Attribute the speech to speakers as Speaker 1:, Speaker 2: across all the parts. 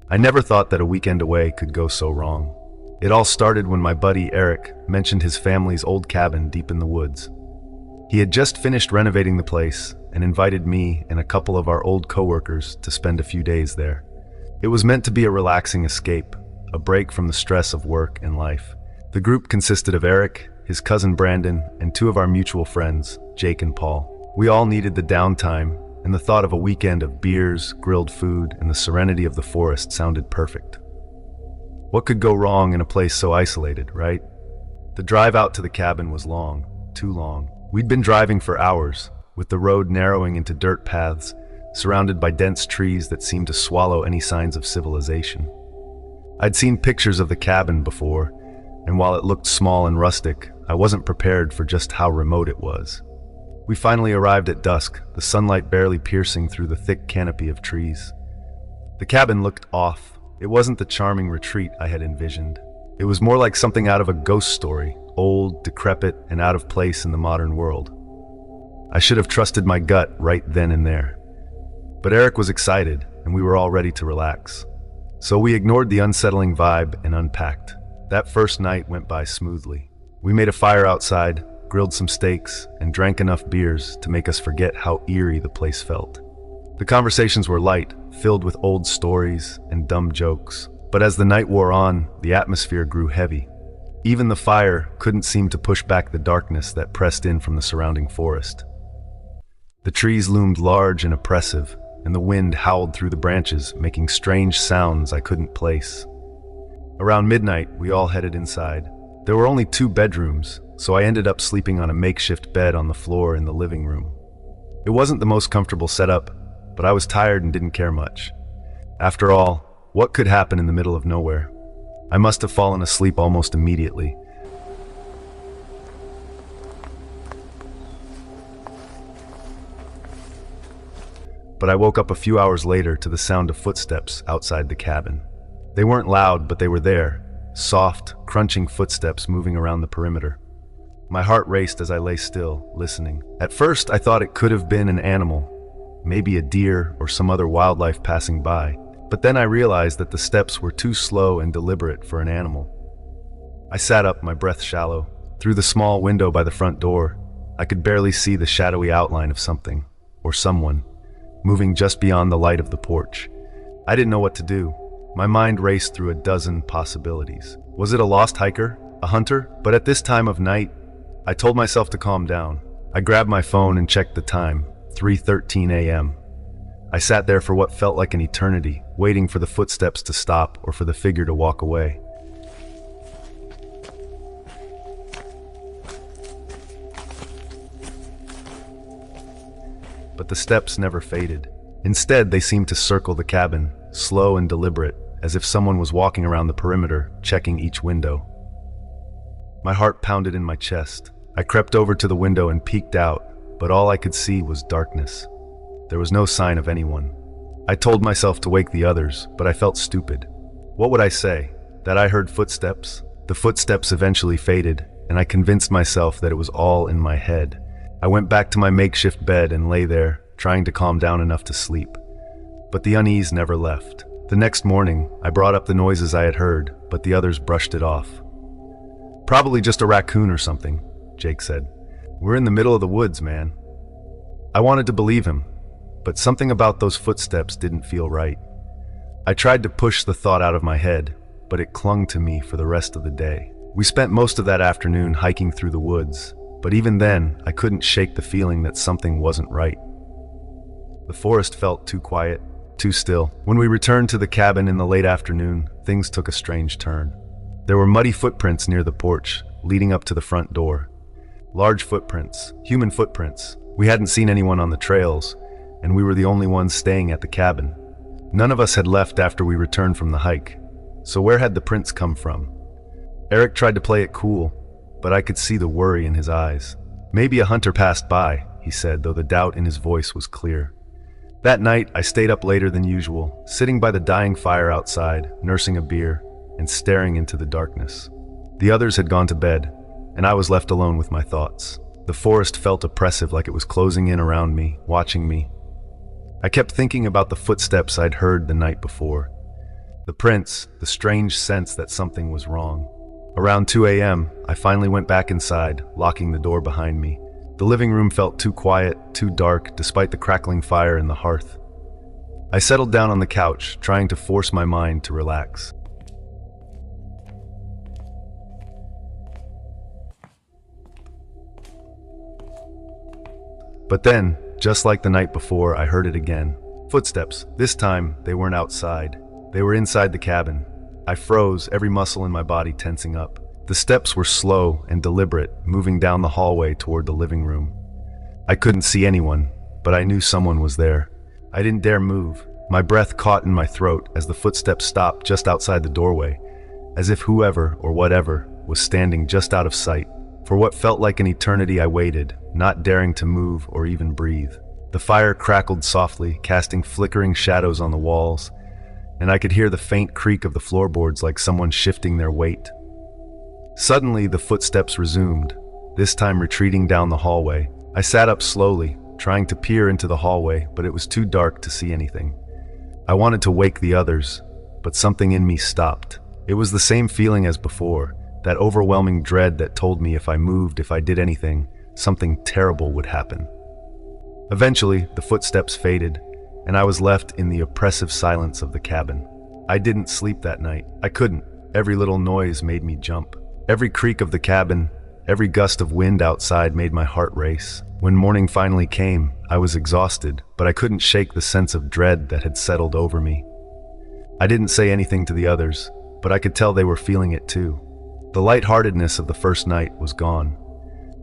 Speaker 1: I never thought that a weekend away could go so wrong. It all started when my buddy Eric mentioned his family's old cabin deep in the woods. He had just finished renovating the place and invited me and a couple of our old coworkers to spend a few days there. It was meant to be a relaxing escape, a break from the stress of work and life. The group consisted of Eric, his cousin Brandon, and two of our mutual friends, Jake and Paul. We all needed the downtime, and the thought of a weekend of beers, grilled food, and the serenity of the forest sounded perfect. What could go wrong in a place so isolated, right? The drive out to the cabin was long, too long. We'd been driving for hours, with the road narrowing into dirt paths, surrounded by dense trees that seemed to swallow any signs of civilization. I'd seen pictures of the cabin before, and while it looked small and rustic, I wasn't prepared for just how remote it was. We finally arrived at dusk, the sunlight barely piercing through the thick canopy of trees. The cabin looked off. It wasn't the charming retreat I had envisioned. It was more like something out of a ghost story, old, decrepit, and out of place in the modern world. I should have trusted my gut right then and there. But Eric was excited, and we were all ready to relax. So we ignored the unsettling vibe and unpacked. That first night went by smoothly. We made a fire outside, grilled some steaks, and drank enough beers to make us forget how eerie the place felt. The conversations were light, filled with old stories and dumb jokes. But as the night wore on, the atmosphere grew heavy. Even the fire couldn't seem to push back the darkness that pressed in from the surrounding forest. The trees loomed large and oppressive, and the wind howled through the branches, making strange sounds I couldn't place. Around midnight, we all headed inside. There were only 2 bedrooms, so I ended up sleeping on a makeshift bed on the floor in the living room. It wasn't the most comfortable setup, but I was tired and didn't care much. After all, what could happen in the middle of nowhere? I must have fallen asleep almost immediately. But I woke up a few hours later to the sound of footsteps outside the cabin. They weren't loud, but they were there, soft, crunching footsteps moving around the perimeter. My heart raced as I lay still, listening. At first, I thought it could have been an animal, maybe a deer or some other wildlife passing by. But then I realized that the steps were too slow and deliberate for an animal. I sat up, my breath shallow. Through the small window by the front door, I could barely see the shadowy outline of something, or someone, moving just beyond the light of the porch. I didn't know what to do. My mind raced through a dozen possibilities. Was it a lost hiker? A hunter? But at this time of night, I told myself to calm down. I grabbed my phone and checked the time, 3:13 a.m. I sat there for what felt like an eternity, waiting for the footsteps to stop or for the figure to walk away. But the steps never faded. Instead, they seemed to circle the cabin, slow and deliberate, as if someone was walking around the perimeter, checking each window. My heart pounded in my chest. I crept over to the window and peeked out, but all I could see was darkness. There was no sign of anyone. I told myself to wake the others, but I felt stupid. What would I say? That I heard footsteps? The footsteps eventually faded, and I convinced myself that it was all in my head. I went back to my makeshift bed and lay there, trying to calm down enough to sleep. But the unease never left. The next morning, I brought up the noises I had heard, but the others brushed it off. "Probably just a raccoon or something," Jake said. "We're in the middle of the woods, man." I wanted to believe him, but something about those footsteps didn't feel right. I tried to push the thought out of my head, but it clung to me for the rest of the day. We spent most of that afternoon hiking through the woods, but even then, I couldn't shake the feeling that something wasn't right. The forest felt too quiet, too still. When we returned to the cabin in the late afternoon, things took a strange turn. There were muddy footprints near the porch, leading up to the front door. Large footprints, human footprints. We hadn't seen anyone on the trails, and we were the only ones staying at the cabin. None of us had left after we returned from the hike, so where had the prints come from? Eric tried to play it cool, but I could see the worry in his eyes. "Maybe a hunter passed by," he said, though the doubt in his voice was clear. That night, I stayed up later than usual, sitting by the dying fire outside, nursing a beer, and staring into the darkness. The others had gone to bed, and I was left alone with my thoughts. The forest felt oppressive, like it was closing in around me, watching me. I kept thinking about the footsteps I'd heard the night before. The prints, the strange sense that something was wrong. Around 2 a.m., I finally went back inside, locking the door behind me. The living room felt too quiet, too dark, despite the crackling fire in the hearth. I settled down on the couch, trying to force my mind to relax. But then, just like the night before, I heard it again. Footsteps. This time, they weren't outside. They were inside the cabin. I froze, every muscle in my body tensing up. The steps were slow and deliberate, moving down the hallway toward the living room. I couldn't see anyone, but I knew someone was there. I didn't dare move. My breath caught in my throat as the footsteps stopped just outside the doorway, as if whoever or whatever was standing just out of sight. For what felt like an eternity, I waited, not daring to move or even breathe. The fire crackled softly, casting flickering shadows on the walls, and I could hear the faint creak of the floorboards like someone shifting their weight. Suddenly, the footsteps resumed, this time retreating down the hallway. I sat up slowly, trying to peer into the hallway, but it was too dark to see anything. I wanted to wake the others, but something in me stopped. It was the same feeling as before, that overwhelming dread that told me if I moved, if I did anything, something terrible would happen. Eventually, the footsteps faded, and I was left in the oppressive silence of the cabin. I didn't sleep that night. I couldn't. Every little noise made me jump. Every creak of the cabin, every gust of wind outside made my heart race. When morning finally came, I was exhausted, but I couldn't shake the sense of dread that had settled over me. I didn't say anything to the others, but I could tell they were feeling it too. The lightheartedness of the first night was gone.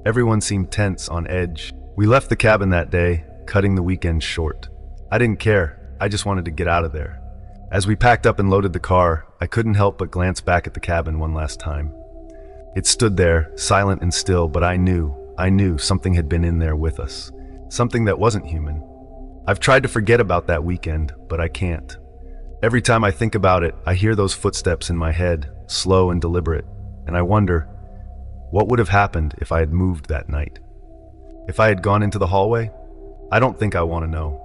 Speaker 1: Everyone seemed tense, on edge. We left the cabin that day, cutting the weekend short. I didn't care, I just wanted to get out of there. As we packed up and loaded the car, I couldn't help but glance back at the cabin one last time. It stood there, silent and still, but I knew something had been in there with us. Something that wasn't human. I've tried to forget about that weekend, but I can't. Every time I think about it, I hear those footsteps in my head, slow and deliberate, and I wonder, what would have happened if I had moved that night? If I had gone into the hallway? I don't think I want to know.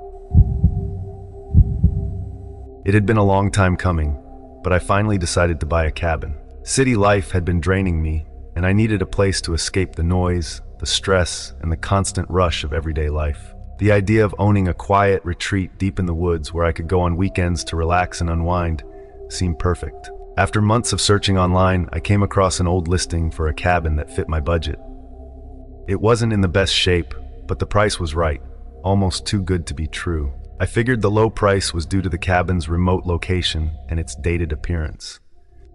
Speaker 1: It had been a long time coming, but I finally decided to buy a cabin. City life had been draining me, and I needed a place to escape the noise, the stress, and the constant rush of everyday life. The idea of owning a quiet retreat deep in the woods where I could go on weekends to relax and unwind seemed perfect. After months of searching online, I came across an old listing for a cabin that fit my budget. It wasn't in the best shape, but the price was right, almost too good to be true. I figured the low price was due to the cabin's remote location and its dated appearance.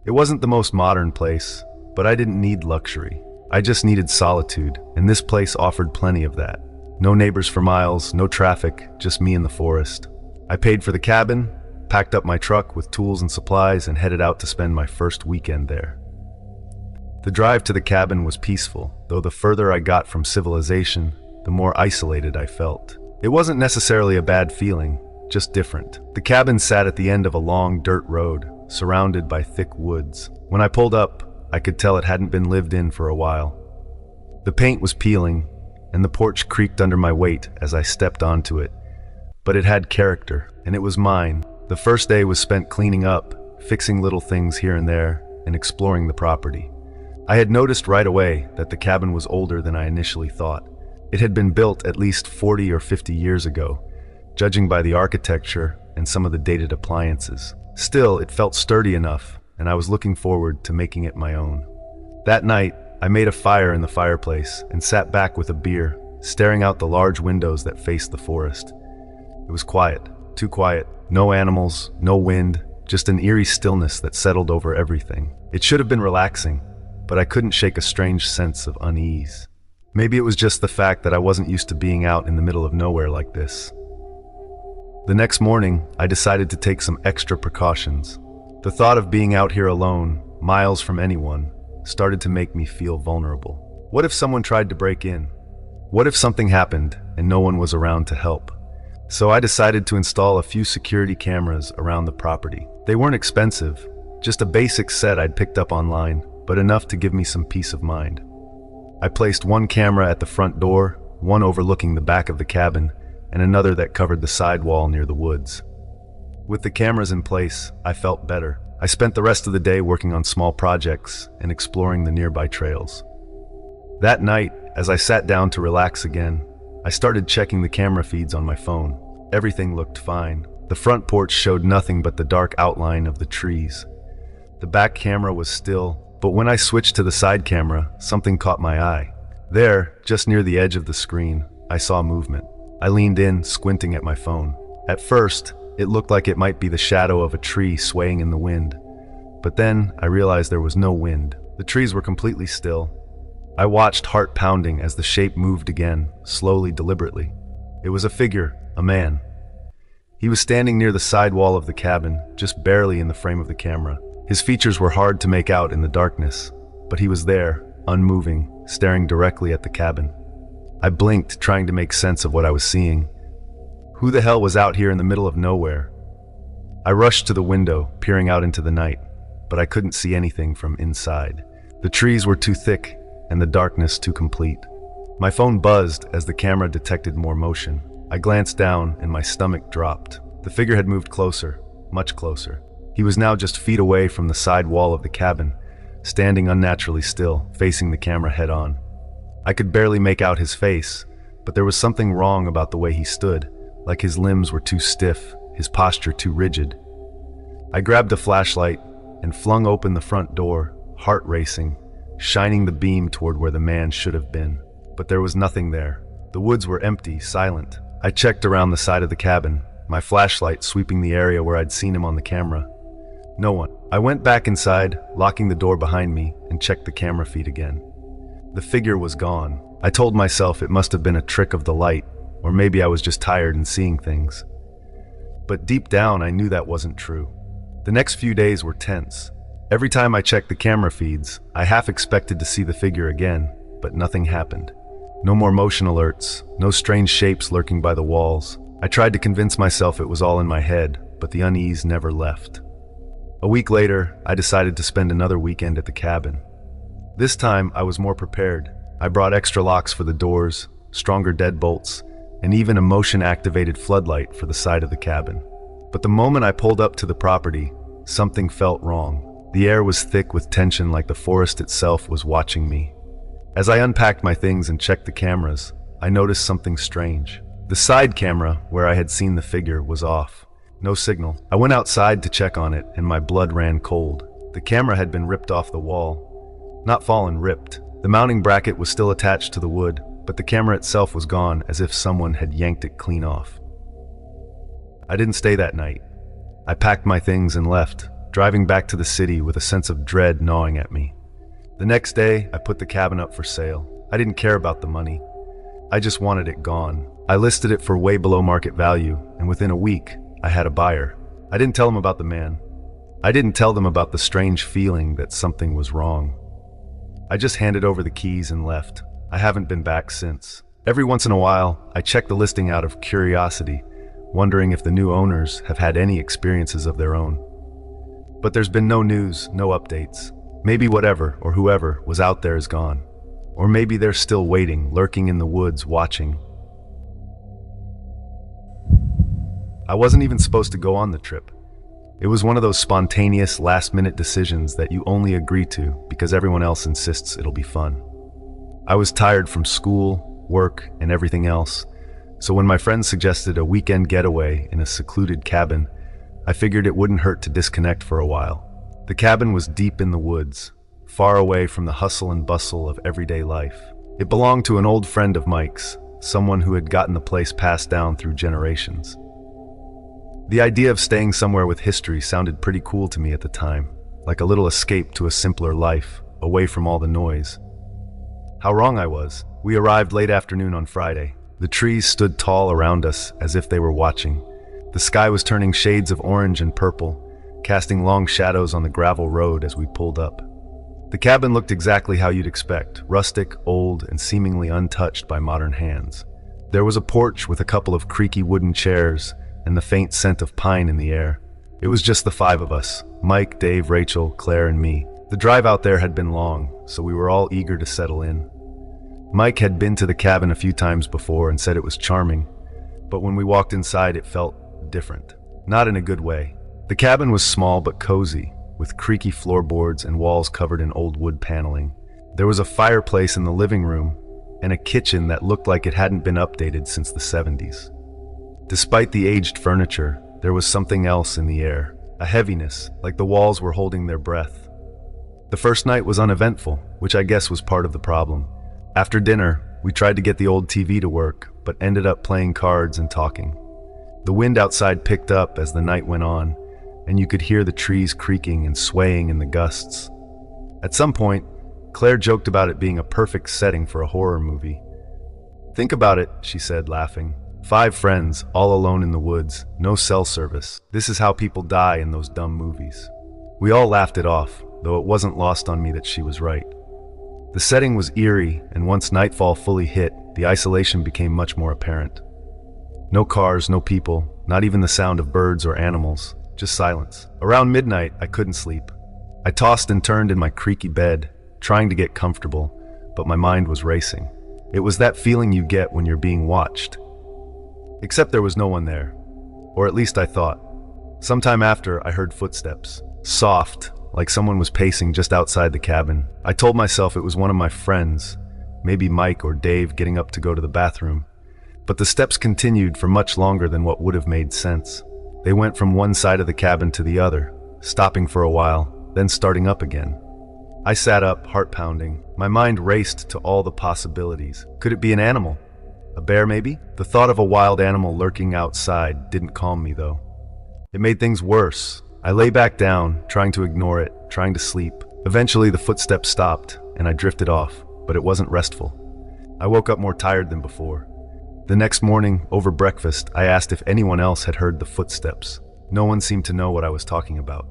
Speaker 1: It wasn't the most modern place, but I didn't need luxury. I just needed solitude, and this place offered plenty of that. No neighbors for miles, no traffic, just me in the forest. I paid for the cabin, packed up my truck with tools and supplies, and headed out to spend my first weekend there. The drive to the cabin was peaceful, though the further I got from civilization, the more isolated I felt. It wasn't necessarily a bad feeling, just different. The cabin sat at the end of a long dirt road, surrounded by thick woods. When I pulled up, I could tell it hadn't been lived in for a while. The paint was peeling, and the porch creaked under my weight as I stepped onto it. But it had character, and it was mine. The first day was spent cleaning up, fixing little things here and there, and exploring the property. I had noticed right away that the cabin was older than I initially thought. It had been built at least 40 or 50 years ago, judging by the architecture and some of the dated appliances. Still, it felt sturdy enough, and I was looking forward to making it my own. That night, I made a fire in the fireplace and sat back with a beer, staring out the large windows that faced the forest. It was quiet, too quiet. No animals, no wind, just an eerie stillness that settled over everything. It should have been relaxing, but I couldn't shake a strange sense of unease. Maybe it was just the fact that I wasn't used to being out in the middle of nowhere like this. The next morning, I decided to take some extra precautions. The thought of being out here alone, miles from anyone, started to make me feel vulnerable. What if someone tried to break in? What if something happened and no one was around to help? So I decided to install a few security cameras around the property. They weren't expensive, just a basic set I'd picked up online, but enough to give me some peace of mind. I placed one camera at the front door, one overlooking the back of the cabin, and another that covered the side wall near the woods. With the cameras in place, I felt better. I spent the rest of the day working on small projects and exploring the nearby trails. That night, as I sat down to relax again, I started checking the camera feeds on my phone. Everything looked fine. The front porch showed nothing but the dark outline of the trees. The back camera was still, but when I switched to the side camera, something caught my eye. There, just near the edge of the screen, I saw movement. I leaned in, squinting at my phone. At first, it looked like it might be the shadow of a tree swaying in the wind. But then, I realized there was no wind. The trees were completely still. I watched, heart pounding, as the shape moved again, slowly, deliberately. It was a figure, a man. He was standing near the side wall of the cabin, just barely in the frame of the camera. His features were hard to make out in the darkness, but he was there, unmoving, staring directly at the cabin. I blinked, trying to make sense of what I was seeing. Who the hell was out here in the middle of nowhere? I rushed to the window, peering out into the night, but I couldn't see anything from inside. The trees were too thick, and the darkness too complete. My phone buzzed as the camera detected more motion. I glanced down and my stomach dropped. The figure had moved closer, much closer. He was now just feet away from the side wall of the cabin, standing unnaturally still, facing the camera head on. I could barely make out his face, but there was something wrong about the way he stood, like his limbs were too stiff, his posture too rigid. I grabbed a flashlight and flung open the front door, heart racing, shining the beam toward where the man should have been. But there was nothing there. The woods were empty, silent. I checked around the side of the cabin, my flashlight sweeping the area where I'd seen him on the camera. No one. I went back inside, locking the door behind me, and checked the camera feed again. The figure was gone. I told myself it must have been a trick of the light, or maybe I was just tired and seeing things. But deep down, I knew that wasn't true. The next few days were tense. Every time I checked the camera feeds, I half expected to see the figure again, but nothing happened. No more motion alerts, no strange shapes lurking by the walls. I tried to convince myself it was all in my head, but the unease never left. A week later, I decided to spend another weekend at the cabin. This time, I was more prepared. I brought extra locks for the doors, stronger deadbolts, and even a motion-activated floodlight for the side of the cabin. But the moment I pulled up to the property, something felt wrong. The air was thick with tension, like the forest itself was watching me. As I unpacked my things and checked the cameras, I noticed something strange. The side camera, where I had seen the figure, was off. No signal. I went outside to check on it, and my blood ran cold. The camera had been ripped off the wall. Not fallen, ripped. The mounting bracket was still attached to the wood, but the camera itself was gone, as if someone had yanked it clean off. I didn't stay that night. I packed my things and left, driving back to the city with a sense of dread gnawing at me. The next day, I put the cabin up for sale. I didn't care about the money. I just wanted it gone. I listed it for way below market value, and within a week, I had a buyer. I didn't tell them about the man. I didn't tell them about the strange feeling that something was wrong. I just handed over the keys and left. I haven't been back since. Every once in a while, I check the listing out of curiosity, wondering if the new owners have had any experiences of their own. But there's been no news, no updates. Maybe whatever or whoever was out there is gone. Or maybe they're still waiting, lurking in the woods, watching. I wasn't even supposed to go on the trip. It was one of those spontaneous, last-minute decisions that you only agree to because everyone else insists it'll be fun. I was tired from school, work, and everything else, so when my friends suggested a weekend getaway in a secluded cabin, I figured it wouldn't hurt to disconnect for a while. The cabin was deep in the woods, far away from the hustle and bustle of everyday life. It belonged to an old friend of Mike's, someone who had gotten the place passed down through generations. The idea of staying somewhere with history sounded pretty cool to me at the time, like a little escape to a simpler life, away from all the noise. How wrong I was. We arrived late afternoon on Friday. The trees stood tall around us as if they were watching. The sky was turning shades of orange and purple, casting long shadows on the gravel road as we pulled up. The cabin looked exactly how you'd expect, rustic, old, and seemingly untouched by modern hands. There was a porch with a couple of creaky wooden chairs and the faint scent of pine in the air. It was just the five of us, Mike, Dave, Rachel, Claire, and me. The drive out there had been long, so we were all eager to settle in. Mike had been to the cabin a few times before and said it was charming, but when we walked inside it felt different. Not in a good way. The cabin was small but cozy, with creaky floorboards and walls covered in old wood paneling. There was a fireplace in the living room and a kitchen that looked like it hadn't been updated since the 70s. Despite the aged furniture, there was something else in the air, a heaviness, like the walls were holding their breath. The first night was uneventful, which I guess was part of the problem. After dinner, we tried to get the old TV to work, but ended up playing cards and talking. The wind outside picked up as the night went on, and you could hear the trees creaking and swaying in the gusts. At some point, Claire joked about it being a perfect setting for a horror movie. "Think about it," she said, laughing. 5 friends, all alone in the woods, no cell service. This is how people die in those dumb movies. We all laughed it off, though it wasn't lost on me that she was right. The setting was eerie, and once nightfall fully hit, the isolation became much more apparent. No cars, no people, not even the sound of birds or animals, just silence. Around midnight, I couldn't sleep. I tossed and turned in my creaky bed, trying to get comfortable, but my mind was racing. It was that feeling you get when you're being watched. Except there was no one there, or at least I thought. Sometime after, I heard footsteps, soft, like someone was pacing just outside the cabin. I told myself it was one of my friends, maybe Mike or Dave, getting up to go to the bathroom. But the steps continued for much longer than what would have made sense. They went from one side of the cabin to the other, stopping for a while, then starting up again. I sat up, heart pounding. My mind raced to all the possibilities. Could it be an animal? A bear, maybe? The thought of a wild animal lurking outside didn't calm me, though. It made things worse. I lay back down, trying to ignore it, trying to sleep. Eventually, the footsteps stopped, and I drifted off, but it wasn't restful. I woke up more tired than before. The next morning, over breakfast, I asked if anyone else had heard the footsteps. No one seemed to know what I was talking about.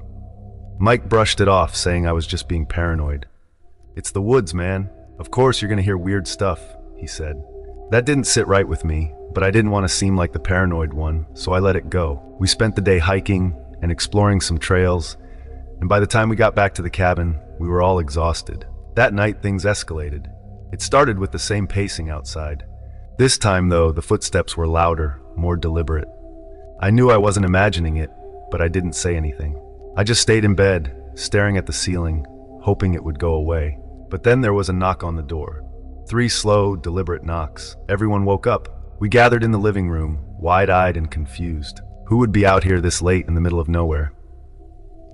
Speaker 1: Mike brushed it off, saying I was just being paranoid. "It's the woods, man. Of course you're gonna hear weird stuff," he said. That didn't sit right with me, but I didn't want to seem like the paranoid one, so I let it go. We spent the day hiking and exploring some trails, and by the time we got back to the cabin, we were all exhausted. That night, things escalated. It started with the same pacing outside. This time, though, the footsteps were louder, more deliberate. I knew I wasn't imagining it, but I didn't say anything. I just stayed in bed, staring at the ceiling, hoping it would go away. But then there was a knock on the door. 3 slow, deliberate knocks. Everyone woke up. We gathered in the living room, wide-eyed and confused. Who would be out here this late in the middle of nowhere?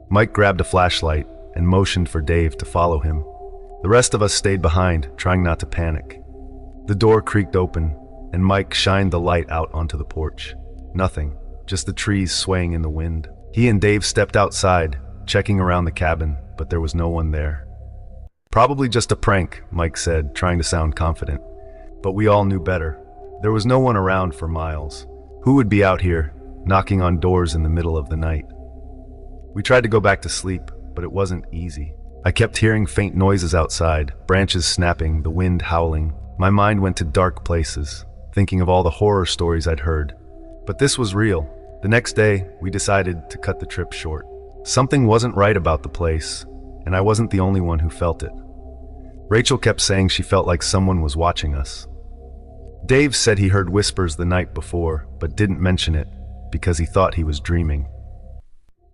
Speaker 1: Mike grabbed a flashlight and motioned for Dave to follow him. The rest of us stayed behind, trying not to panic. The door creaked open, and Mike shined the light out onto the porch. Nothing, just the trees swaying in the wind. He and Dave stepped outside, checking around the cabin, but there was no one there. "Probably just a prank," Mike said, trying to sound confident. But we all knew better. There was no one around for miles. Who would be out here, knocking on doors in the middle of the night? We tried to go back to sleep, but it wasn't easy. I kept hearing faint noises outside, branches snapping, the wind howling. My mind went to dark places, thinking of all the horror stories I'd heard. But this was real. The next day, we decided to cut the trip short. Something wasn't right about the place, and I wasn't the only one who felt it. Rachel kept saying she felt like someone was watching us. Dave said he heard whispers the night before, but didn't mention it because he thought he was dreaming.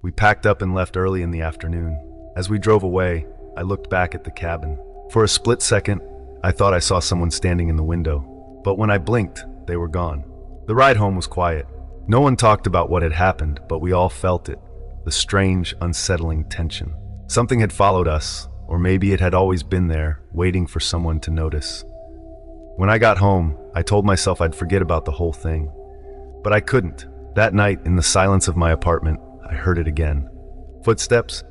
Speaker 1: We packed up and left early in the afternoon. As we drove away, I looked back at the cabin. For a split second, I thought I saw someone standing in the window, but when I blinked, they were gone. The ride home was quiet. No one talked about what had happened, but we all felt it, the strange, unsettling tension. Something had followed us, or maybe it had always been there, waiting for someone to notice. When I got home, I told myself I'd forget about the whole thing. But I couldn't. That night, in the silence of my apartment, I heard it again. Footsteps,